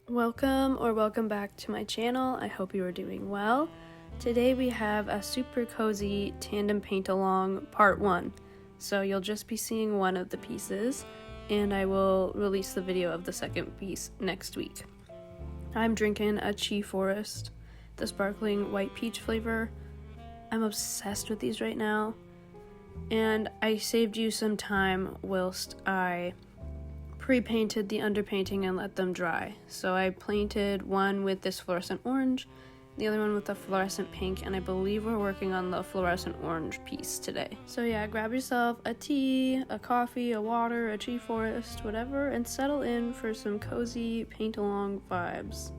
Welcome back to my channel. I hope you are doing well. Today we have a super cozy tandem paint along part 1. So you'll just be seeing one of the pieces and I will release the video of the second piece next week. I'm drinking a Chi Forest, the sparkling white peach flavor. I'm obsessed with these right now. And I saved you some time whilst I pre-painted the underpainting and let them dry. So I painted one with this fluorescent orange, the other one with the fluorescent pink, and I believe we're working on the fluorescent orange piece today. So yeah, grab yourself a tea, a coffee, a water, a Chi Forest, whatever, and settle in for some cozy paint-along vibes.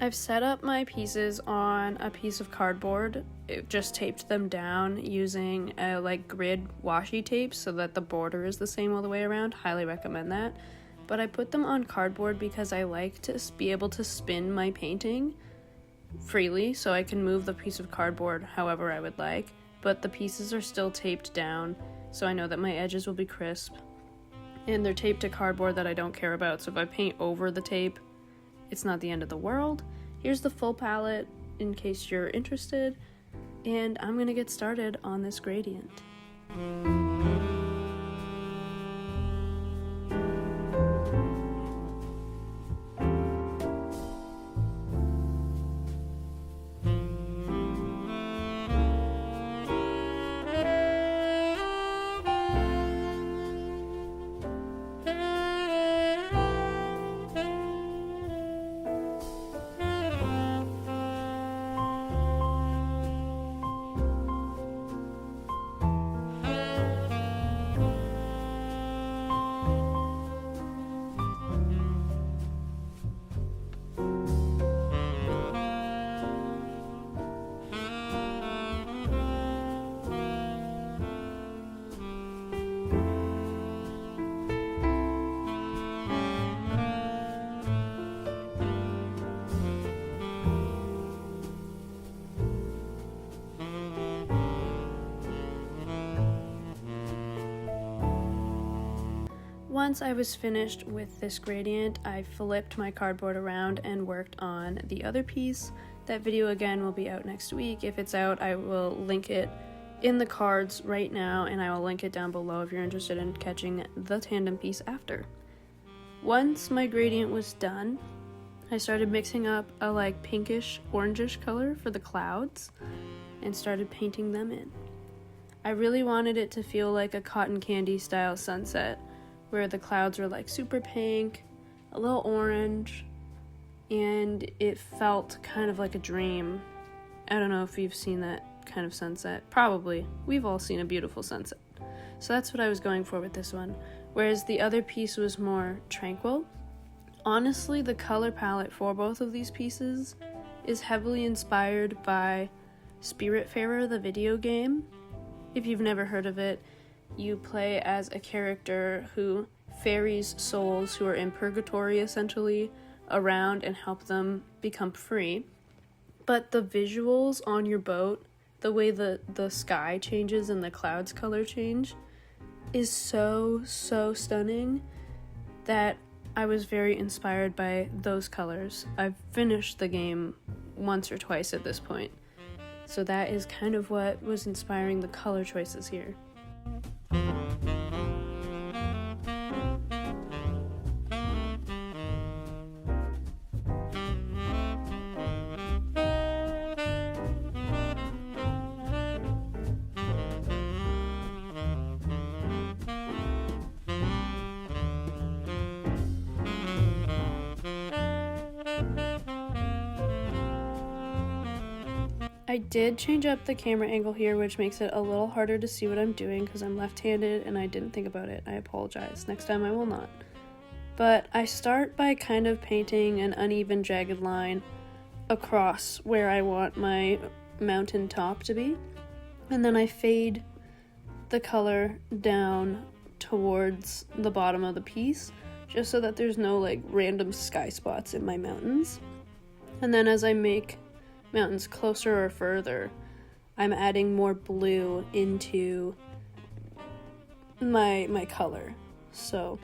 I've set up my pieces on a piece of cardboard. It just taped them down using a grid washi tape so that the border is the same all the way around. Highly recommend that. But I put them on cardboard because I like to be able to spin my painting freely, so I can move the piece of cardboard however I would like, but the pieces are still taped down, so I know that my edges will be crisp. And they're taped to cardboard that I don't care about, so if I paint over the tape, it's not the end of the world. Here's the full palette in case you're interested, and I'm gonna get started on this gradient. Once I was finished with this gradient, I flipped my cardboard around and worked on the other piece. That video again will be out next week. If it's out, I will link it in the cards right now, and I will link it down below if you're interested in catching the tandem piece after. Once my gradient was done, I started mixing up a pinkish orangish color for the clouds and started painting them in. I really wanted it to feel like a cotton candy style sunset, where the clouds were super pink, a little orange, and it felt kind of like a dream. I don't know if you've seen that kind of sunset. Probably. We've all seen a beautiful sunset. So that's what I was going for with this one. Whereas the other piece was more tranquil. Honestly, the color palette for both of these pieces is heavily inspired by Spiritfarer, the video game. If you've never heard of it, you play as a character who ferries souls who are in purgatory essentially around and help them become free. But the visuals on your boat, the way the sky changes and the clouds color change, is so stunning that I was very inspired by those colors. I've finished the game once or twice at this point, so that is kind of what was inspiring the color choices here. I did change up the camera angle here, which makes it a little harder to see what I'm doing because I'm left-handed and I didn't think about it. I apologize. Next time I will not. But I start by kind of painting an uneven jagged line across where I want my mountain top to be. And then I fade the color down towards the bottom of the piece, just so that there's no random sky spots in my mountains. And then as I make mountains closer or further, I'm adding more blue into my color. So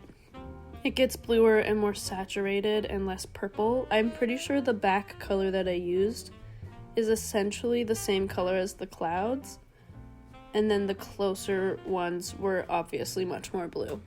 It gets bluer and more saturated and less purple. I'm pretty sure the back color that I used is essentially the same color as the clouds, and then the closer ones were obviously much more blue.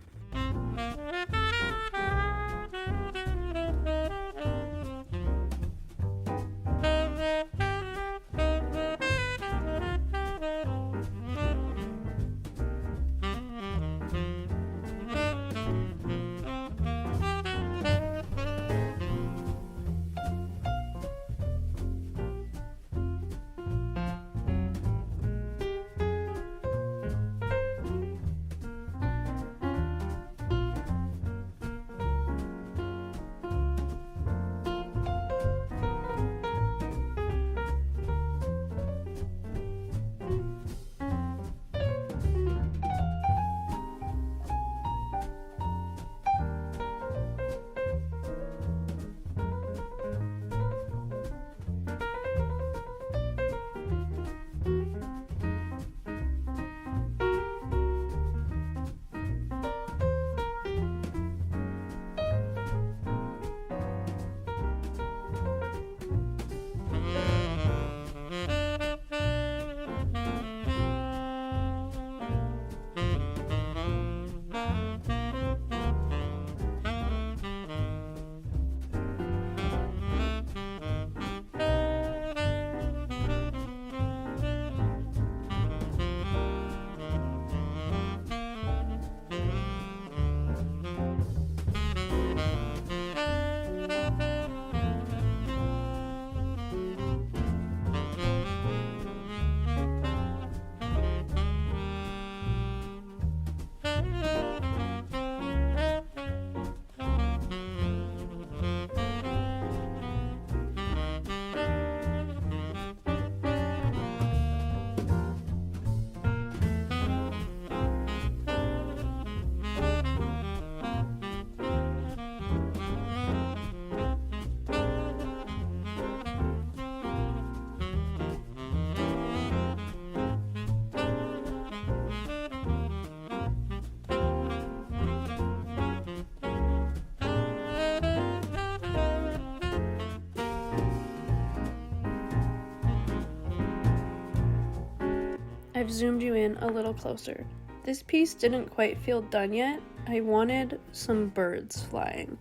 I've zoomed you in a little closer. This piece didn't quite feel done yet. I wanted some birds flying.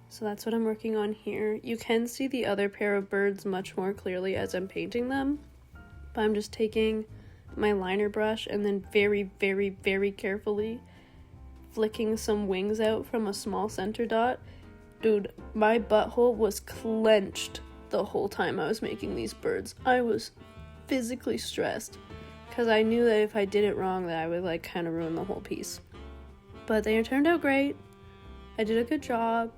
So that's what I'm working on here. You can see the other pair of birds much more clearly as I'm painting them. But I'm just taking my liner brush and then very, very, very carefully flicking some wings out from a small center dot. Dude, my butthole was clenched the whole time I was making these birds. I was physically stressed because I knew that if I did it wrong that I would like kind of ruin the whole piece. But they turned out great. I did a good job.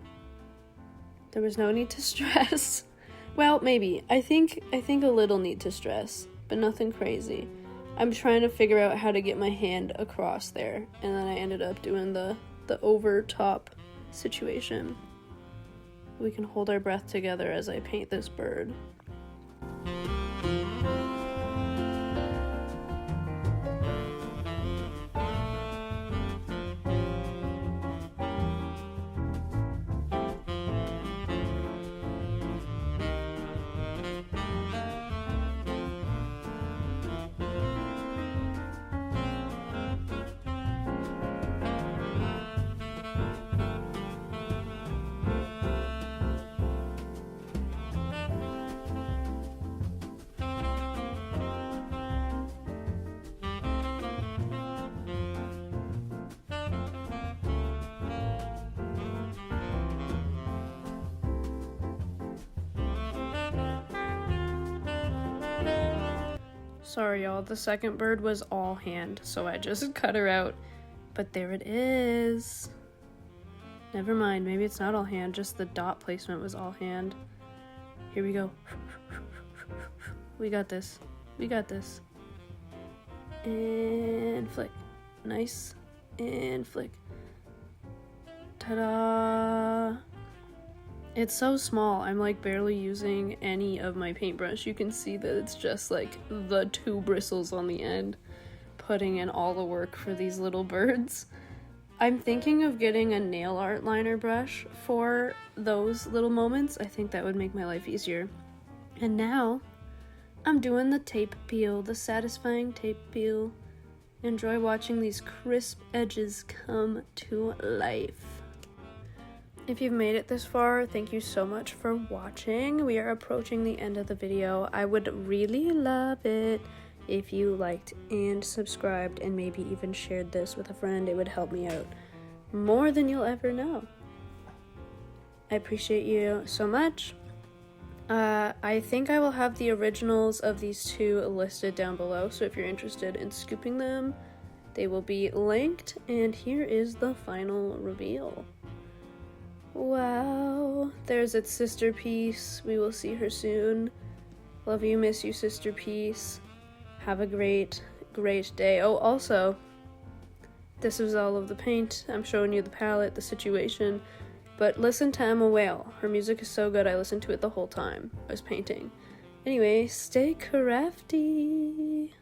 There was no need to stress. Well, maybe. I think a little need to stress, but nothing crazy. I'm trying to figure out how to get my hand across there, and then I ended up doing the over top situation. We can hold our breath together as I paint this bird. Sorry y'all, the second bird was all hand, so I just cut her out. But there it is. Never mind, maybe it's not all hand, just the dot placement was all hand. Here we go. We got this. We got this. And flick. Nice. And flick. Ta-da! It's so small, I'm like barely using any of my paintbrush. You can see that it's just like the two bristles on the end, putting in all the work for these little birds. I'm thinking of getting a nail art liner brush for those little moments. I think that would make my life easier. And now I'm doing the tape peel, the satisfying tape peel. Enjoy watching these crisp edges come to life. If you've made it this far, thank you so much for watching. We are approaching the end of the video. I would really love it if you liked and subscribed and maybe even shared this with a friend. It would help me out more than you'll ever know. I appreciate you so much. I think I will have the originals of these two listed down below, so if you're interested in scooping them, they will be linked. And here is the final reveal. Wow, there's its sister piece. We will see her soon. Love you, miss you, sister piece. Have a great day. Oh, also, this is all of the paint. I'm showing you the palette, the situation. But listen to Emma Whale. Her music is so good, I listened to it the whole time I was painting. Anyway, stay crafty.